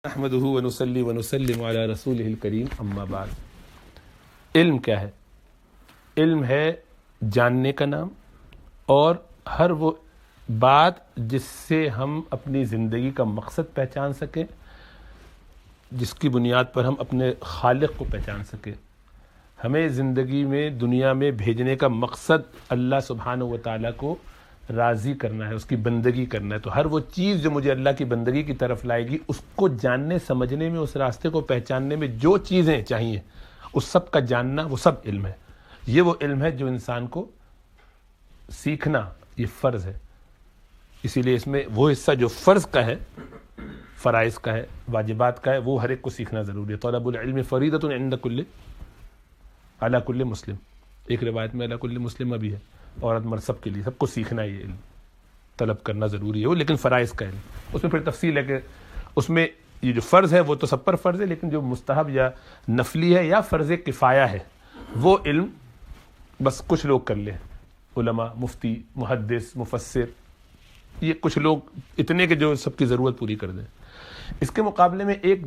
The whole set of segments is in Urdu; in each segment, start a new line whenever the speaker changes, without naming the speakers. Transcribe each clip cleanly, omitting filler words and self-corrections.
نحمده ونصلي ونسلم على رسوله الکریم اما بعد. علم کیا ہے؟ علم ہے جاننے کا نام اور ہر وہ بات جس سے ہم اپنی زندگی کا مقصد پہچان سکیں، جس کی بنیاد پر ہم اپنے خالق کو پہچان سکیں. ہمیں زندگی میں دنیا میں بھیجنے کا مقصد اللہ سبحانہ و تعالیٰ کو راضی کرنا ہے، اس کی بندگی کرنا ہے. تو ہر وہ چیز جو مجھے اللہ کی بندگی کی طرف لائے گی، اس کو جاننے سمجھنے میں، اس راستے کو پہچاننے میں جو چیزیں چاہیے اس سب کا جاننا، وہ سب علم ہے. یہ وہ علم ہے جو انسان کو سیکھنا یہ فرض ہے. اسی لیے اس میں وہ حصہ جو فرض کا ہے، فرائض کا ہے، واجبات کا ہے، وہ ہر ایک کو سیکھنا ضروری ہے. طلب العلم فریضۃ عند کل علی کل مسلم. ایک روایت میں علی کل مسلم بھی ہے، عورت مرد سب کے لیے، سب کو سیکھنا ہے، یہ علم طلب کرنا ضروری ہے. وہ لیکن فرائض کا علم، اس میں پھر تفصیل ہے کہ اس میں یہ جو فرض ہے وہ تو سب پر فرض ہے، لیکن جو مستحب یا نفلی ہے یا فرض کفایہ ہے، وہ علم بس کچھ لوگ کر لیں. علماء، مفتی، محدث، مفسر، یہ کچھ لوگ اتنے کہ جو سب کی ضرورت پوری کر دیں. اس کے مقابلے میں ایک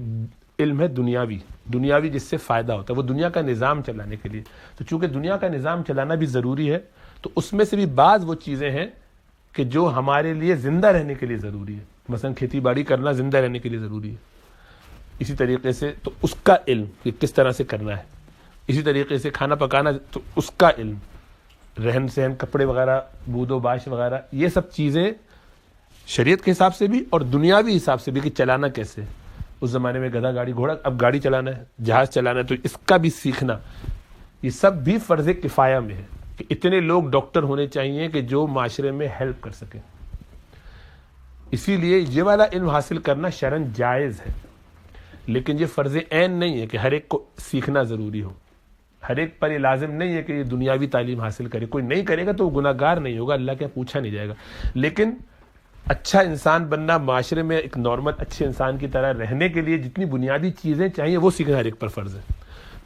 علم ہے دنیاوی جس سے فائدہ ہوتا ہے، وہ دنیا کا نظام چلانے کے لیے. تو چونکہ دنیا کا نظام چلانا بھی ضروری ہے، تو اس میں سے بھی بعض وہ چیزیں ہیں کہ جو ہمارے لیے زندہ رہنے کے لیے ضروری ہے. مثلا کھیتی باڑی کرنا زندہ رہنے کے لیے ضروری ہے. اسی طریقے سے تو اس کا علم کہ کس طرح سے کرنا ہے. اسی طریقے سے کھانا پکانا، تو اس کا علم، رہن سہن، کپڑے وغیرہ، بود و باش وغیرہ، یہ سب چیزیں شریعت کے حساب سے بھی اور دنیاوی حساب سے بھی کہ چلانا کیسے. اس زمانے میں گدھا گاڑی گھوڑا، اب گاڑی چلانا ہے، جہاز چلانا ہے، تو اس کا بھی سیکھنا، یہ سب بھی فرض کفایہ میں ہے کہ اتنے لوگ ڈاکٹر ہونے چاہیے کہ جو معاشرے میں ہیلپ کر سکیں. اسی لیے یہ والا علم حاصل کرنا شرعاً جائز ہے، لیکن یہ فرض عین نہیں ہے کہ ہر ایک کو سیکھنا ضروری ہو. ہر ایک پر یہ لازم نہیں ہے کہ یہ دنیاوی تعلیم حاصل کرے. کوئی نہیں کرے گا تو وہ گناہ گار نہیں ہوگا، اللہ کے پوچھا نہیں جائے گا. لیکن اچھا انسان بننا، معاشرے میں ایک نارمل اچھے انسان کی طرح رہنے کے لیے جتنی بنیادی چیزیں چاہیے وہ سیکھنا ہر ایک پر فرض ہے.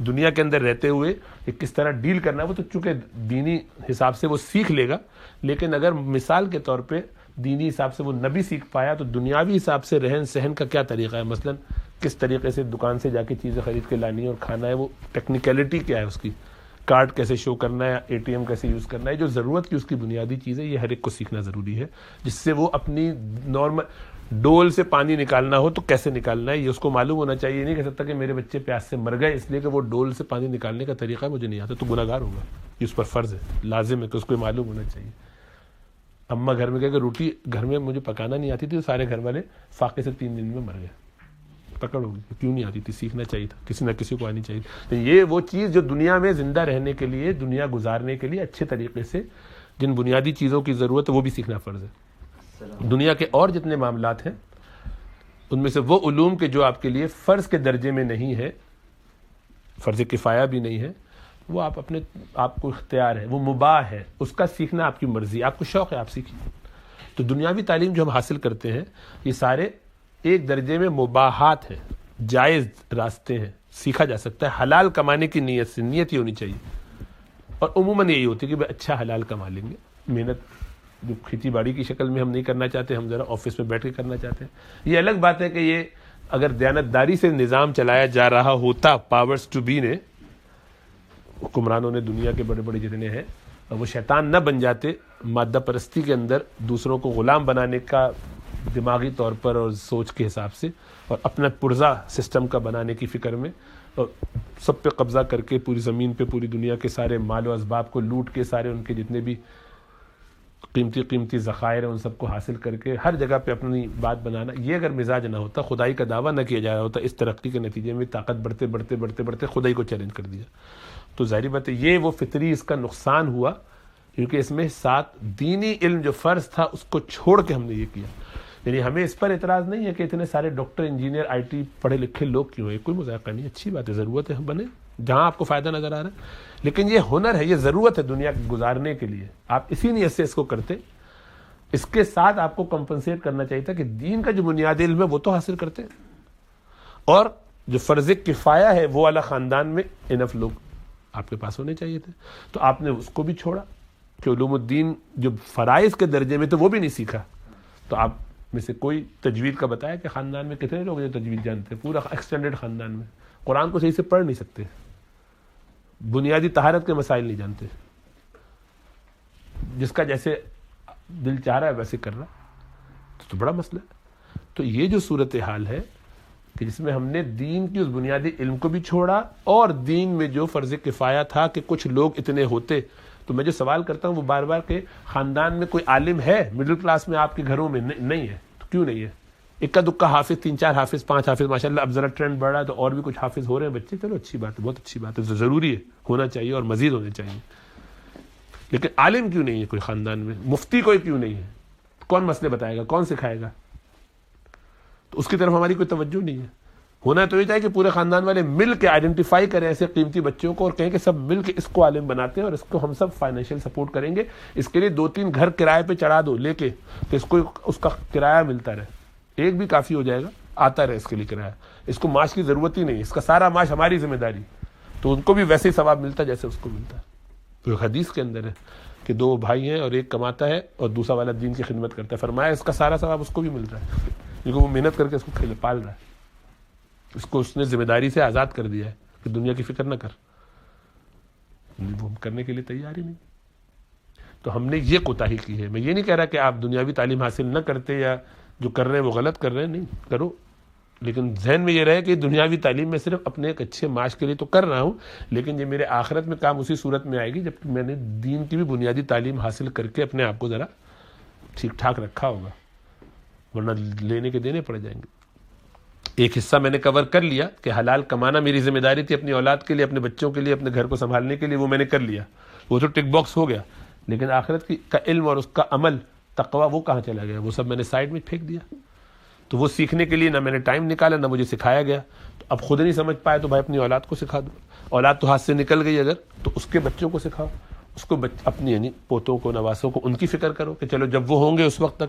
دنیا کے اندر رہتے ہوئے کہ کس طرح ڈیل کرنا ہے، وہ تو چونکہ دینی حساب سے وہ سیکھ لے گا، لیکن اگر مثال کے طور پہ دینی حساب سے وہ نہ بھی سیکھ پایا تو دنیاوی حساب سے رہن سہن کا کیا طریقہ ہے، مثلا کس طریقے سے دکان سے جا کے چیزیں خرید کے لانی ہے اور کھانا ہے، وہ ٹیکنیکلٹی کیا ہے، اس کی کارڈ کیسے شو کرنا ہے، اے ٹی ایم کیسے یوز کرنا ہے، جو ضرورت کی اس کی بنیادی چیزیں، یہ ہر ایک کو سیکھنا ضروری ہے. جس سے وہ اپنی نارمل ڈول سے پانی نکالنا ہو تو کیسے نکالنا ہے یہ اس کو معلوم ہونا چاہیے. یہ نہیں کہہ سکتا کہ میرے بچے پیاس سے مر گئے اس لیے کہ وہ ڈول سے پانی نکالنے کا طریقہ مجھے نہیں آتا، تو گناہ گار ہوگا. یہ اس پر فرض ہے، لازم ہے کہ اس کو معلوم ہونا چاہیے. اماں گھر میں کہے کہ روٹی گھر میں مجھے پکانا نہیں آتی تھی، تو سارے گھر والے فاقے سے 3 دن میں مر گئے. پکڑ ہوگی کیوں نہیں آتی تھی، سیکھنا چاہیے تھا، کسی نہ کسی کو آنی چاہیے. تو یہ وہ چیز جو دنیا میں زندہ رہنے کے لیے، دنیا گزارنے کے لیے اچھے طریقے سے جن بنیادی چیزوں کی ضرورت ہے وہ بھی سیکھنا فرض ہے. دنیا کے اور جتنے معاملات ہیں ان میں سے وہ علوم کے جو آپ کے لیے فرض کے درجے میں نہیں ہے، فرض کفایہ بھی نہیں ہے، وہ آپ کو اختیار ہے، وہ مباح ہے، اس کا سیکھنا آپ کی مرضی، آپ کو شوق ہے آپ سیکھیں. تو دنیاوی تعلیم جو ہم حاصل کرتے ہیں یہ سارے ایک درجے میں مباحات ہیں، جائز راستے ہیں، سیکھا جا سکتا ہے حلال کمانے کی نیت سے. نیت ہی ہونی چاہیے، اور عموماً یہی ہوتی ہے کہ اچھا حلال کما لیں گے. محنت جو کھیتی باڑی کی شکل میں ہم نہیں کرنا چاہتے، ہم ذرا آفس میں بیٹھ کے کرنا چاہتے ہیں. یہ الگ بات ہے کہ یہ اگر دیانتداری سے نظام چلایا جا رہا ہوتا، پاورز ٹو بی نے، حکمرانوں نے، دنیا کے بڑے بڑے جتنے ہیں، وہ شیطان نہ بن جاتے مادہ پرستی کے اندر دوسروں کو غلام بنانے کا دماغی طور پر اور سوچ کے حساب سے، اور اپنا پرزا سسٹم کا بنانے کی فکر میں، اور سب پہ قبضہ کر کے پوری زمین پہ پوری دنیا کے سارے مال و اسباب کو لوٹ کے، سارے ان کے جتنے بھی قیمتی ذخائر ہیں ان سب کو حاصل کر کے ہر جگہ پہ اپنی بات بنانا. یہ اگر مزاج نہ ہوتا، خدائی کا دعویٰ نہ کیا جا رہا ہوتا، اس ترقی کے نتیجے میں طاقت بڑھتے خدائی کو چیلنج کر دیا، تو ظاہری بات ہے یہ وہ فطری اس کا نقصان ہوا، کیونکہ اس میں ساتھ دینی علم جو فرض تھا اس کو چھوڑ کے ہم نے یہ کیا. یعنی ہمیں اس پر اعتراض نہیں ہے کہ اتنے سارے ڈاکٹر، انجینئر، آئی ٹی پڑھے لکھے لوگ کیوں ہیں، کوئی مذاقہ نہیں، اچھی بات ہے، ضرورت ہے، ہم بنے جہاں آپ کو فائدہ نظر آ رہا ہے. لیکن یہ ہنر ہے، یہ ضرورت ہے دنیا گزارنے کے لیے، آپ اسی نیت سے اس کو کرتے. اس کے ساتھ آپ کو کمپنسیٹ کرنا چاہیے تھا کہ دین کا جو بنیادی علم ہے وہ تو حاصل کرتے، اور جو فرض کفایہ ہے وہ والا خاندان میں انف لوگ آپ کے پاس ہونے چاہیے تھے. تو آپ نے اس کو بھی چھوڑا کہ علوم الدین جو فرائض کے درجے میں تو وہ بھی نہیں سیکھا. تو آپ میں سے کوئی تجوید کا بتایا کہ خاندان میں کتنے لوگ جو تجوید جانتے ہیں؟ پورا ایکسٹینڈڈ خاندان میں قرآن کو صحیح سے پڑھ نہیں سکتے، بنیادی طہارت کے مسائل نہیں جانتے، جس کا جیسے دل چاہ رہا ہے ویسے کر رہا، تو بڑا مسئلہ ہے۔ تو یہ جو صورتحال ہے کہ جس میں ہم نے دین کی اس بنیادی علم کو بھی چھوڑا، اور دین میں جو فرض کفایہ تھا کہ کچھ لوگ اتنے ہوتے، تو میں جو سوال کرتا ہوں وہ بار بار کہ خاندان میں کوئی عالم ہے مڈل کلاس میں آپ کے گھروں میں؟ نہیں ہے۔ تو کیوں نہیں ہے؟ اکا دکا حافظ، 3-4 حافظ، 5 حافظ، ماشاءاللہ اب ذرا ٹرینڈ بڑھ رہا ہے تو اور بھی کچھ حافظ ہو رہے ہیں بچے، چلو اچھی بات ہے، بہت اچھی بات ہے، ضروری ہے، ہونا چاہیے اور مزید ہونے چاہیے، لیکن عالم کیوں نہیں ہے کوئی خاندان میں؟ مفتی کوئی کیوں نہیں ہے؟ کون مسئلے بتائے گا؟ کون سکھائے گا؟ تو اس کی طرف ہماری کوئی توجہ نہیں ہے۔ ہونا تو یہ چاہیے کہ پورے خاندان والے مل کے آئیڈینٹیفائی کریں ایسے قیمتی بچوں کو اور کہیں کہ سب مل کے اس کو عالم بناتے ہیں اور اس کو ہم سب فائنینشیل سپورٹ کریں گے، اس کے لیے 2-3 گھر کرائے پہ چڑھا دو لے کے کہ اس کو اس کا کرایہ ملتا رہے، ایک بھی کافی ہو جائے گا، آتا رہے اس کے لیے کرایہ، اس کو معاش کی ضرورت ہی نہیں، اس کا سارا معاش ہماری ذمہ داری، تو ان کو بھی ویسے ہی ثواب ملتا جیسے اس کو ملتا ہے۔ تو حدیث کے اندر ہے کہ 2 بھائی ہیں اور ایک کماتا ہے اور دوسرا والا دین کی خدمت کرتا ہے، فرمایا اس کا سارا ثواب اس کو بھی مل رہا ہے کیونکہ وہ محنت کر کے اس کو پال رہا ہے، اس کو اس نے ذمہ داری سے آزاد کر دیا ہے کہ دنیا کی فکر نہ کر، وہ کرنے کے لیے تیار ہی نہیں۔ تو ہم نے یہ کوتاہی کی ہے۔ میں یہ نہیں کہہ رہا کہ آپ دنیاوی تعلیم حاصل نہ کرتے یا جو کر رہے ہیں وہ غلط کر رہے ہیں، نہیں کرو، لیکن ذہن میں یہ رہے کہ دنیاوی تعلیم میں صرف اپنے ایک اچھے معاش کے لیے تو کر رہا ہوں، لیکن یہ میرے آخرت میں کام اسی صورت میں آئے گی جب کہ میں نے دین کی بھی بنیادی تعلیم حاصل کر کے اپنے آپ کو ذرا ٹھیک ٹھاک رکھا ہوگا، ورنہ لینے کے دینے پڑ جائیں گے۔ ایک حصہ میں نے کور کر لیا کہ حلال کمانا میری ذمہ داری تھی اپنی اولاد کے لیے، اپنے بچوں کے لیے، اپنے گھر کو سنبھالنے کے لیے، وہ میں نے کر لیا، وہ تو ٹک باکس ہو گیا، لیکن آخرت کا علم اور اس کا عمل تقویٰ وہ کہاں چلا گیا؟ وہ سب میں نے سائڈ میں پھینک دیا۔ تو وہ سیکھنے کے لیے نہ میں نے ٹائم نکالا، نہ مجھے سکھایا گیا، تو اب خود نہیں سمجھ پائے تو بھائی اپنی اولاد کو سکھا دو، اولاد تو ہاتھ سے نکل گئی اگر تو اس کے بچوں کو سکھاؤ، اس کو اپنی یعنی پوتوں کو، نواسوں کو، ان کی فکر کرو کہ چلو جب وہ ہوں گے اس وقت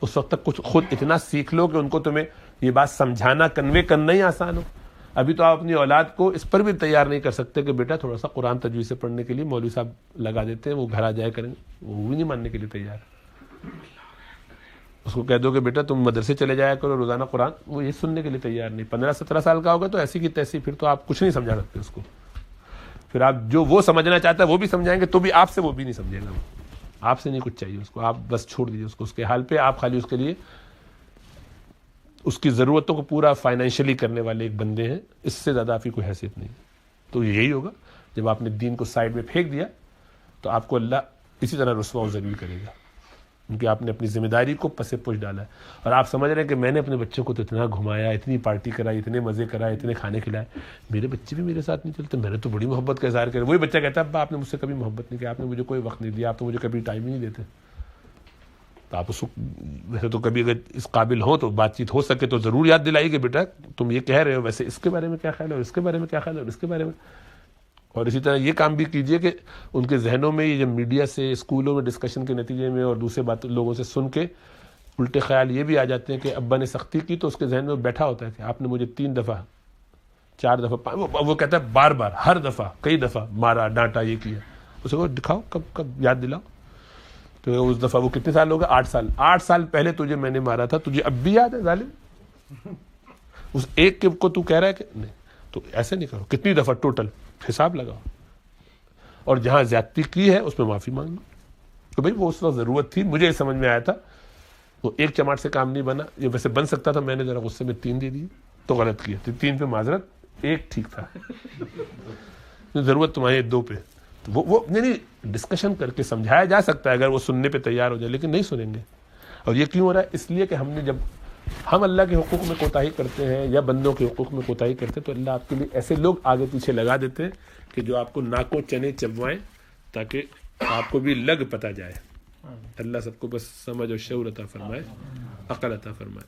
تک کچھ خود اتنا سیکھ لو کہ ان کو تمہیں یہ بات سمجھانا، کنوے کرنا ہی آسان ہو۔ ابھی تو آپ اپنی اولاد کو اس پر بھی تیار نہیں کر سکتے کہ بیٹا تھوڑا سا قرآن تجوید سے پڑھنے کے لیے مولوی صاحب لگا دیتے ہیں، وہ گھر آ جائے کریں، وہ بھی نہیں ماننے کے لیے تیار۔ اس کو کہہ دو کہ بیٹا تم مدرسے چلے جایا کرو روزانہ قرآن، وہ یہ سننے کے لیے تیار نہیں۔ 15-17 سال کا ہوگا تو ایسی کی تیسی، پھر تو آپ کچھ نہیں سمجھا سکتے اس کو، پھر آپ جو وہ سمجھنا چاہتا ہے وہ بھی سمجھائیں گے تو بھی آپ سے وہ بھی نہیں سمجھے گا، آپ سے نہیں کچھ چاہیے اس کو، آپ بس چھوڑ دیجیے اس کو اس کے حال پہ، آپ خالی اس کے لیے اس کی ضرورتوں کو پورا فائنینشلی کرنے والے ایک بندے ہیں، اس سے زیادہ آپ کی کوئی حیثیت نہیں۔ تو یہی ہوگا جب آپ نے دین کو سائڈ میں پھینک دیا تو آپ کو اللہ اسی طرح رسوا و ذلیل کرے گا، کیونکہ آپ نے اپنی ذمہ داری کو پس پش ڈالا ہے، اور آپ سمجھ رہے ہیں کہ میں نے اپنے بچوں کو تو اتنا گھمایا، اتنی پارٹی کرائی، اتنے مزے کرائے، اتنے کھانے کھلائے، میرے بچے بھی میرے ساتھ نہیں چلتے، میں نے تو بڑی محبت کا اظہار کیا۔ وہی بچہ کہتا ہے ابا آپ نے مجھ سے کبھی محبت نہیں کی، آپ نے مجھے کوئی وقت نہیں دیا، آپ تو مجھے کبھی ٹائم ہی نہیں دیتے۔ تو آپ اس کو ویسے تو کبھی اگر اس قابل ہو تو بات چیت ہو سکے تو ضرور یاد دلائیے کہ بیٹا تم یہ کہہ رہے ہو، ویسے اس کے بارے میں کیا خیال ہے، اور اس کے بارے میں کیا خیال ہے، اور اس کے بارے میں، اور اسی طرح یہ کام بھی کیجئے کہ ان کے ذہنوں میں یہ جب میڈیا سے، اسکولوں میں ڈسکشن کے نتیجے میں اور دوسرے لوگوں سے سن کے الٹے خیال یہ بھی آ جاتے ہیں کہ ابا نے سختی کی تو اس کے ذہن میں بیٹھا ہوتا ہے کہ آپ نے مجھے 3 دفعہ 4 دفعہ، وہ کہتا ہے بار بار، ہر دفعہ کئی دفعہ مارا، ڈانٹا، یہ کیا، اسے کو دکھاؤ کب یاد دلاؤ۔ تو اس دفعہ وہ کتنے سال ہو گئے؟ 8 سال، 8 سال پہلے تجھے میں نے مارا تھا، تجھے اب بھی یاد ہے ظالم؟ اس ایک کو تو کہہ رہا ہے کہ نہیں، تو ایسے نہیں کرو، کتنی دفعہ ٹوٹل حساب لگاؤ، اور جہاں زیادتی کی ہے اس میں معافی مانگ لو کہ بھائی وہ اس وقت ضرورت تھی، مجھے سمجھ میں آیا تھا، وہ ایک چماٹ سے کام نہیں بنا، یہ ویسے بن سکتا تھا، میں نے ذرا غصے میں 3 دے دیے تو غلط کیا، 3 پہ معذرت، 1 ٹھیک تھا، ضرورت تمہاری 2 پہ، تو وہ یعنی ڈسکشن کر کے سمجھایا جا سکتا ہے اگر وہ سننے پہ تیار ہو جائے، لیکن نہیں سنیں گے۔ اور یہ کیوں ہو رہا ہے؟ اس لیے کہ ہم نے جب ہم اللہ کے حقوق میں کوتاہی کرتے ہیں یا بندوں کے حقوق میں کوتاہی کرتے ہیں تو اللہ آپ کے لیے ایسے لوگ آگے پیچھے لگا دیتے ہیں کہ جو آپ کو ناکوں چنے چبوائیں تاکہ آپ کو بھی لگ پتہ جائے۔ اللہ سب کو بس سمجھ اور شعور عطا فرمائے، عقل عطا فرمائے۔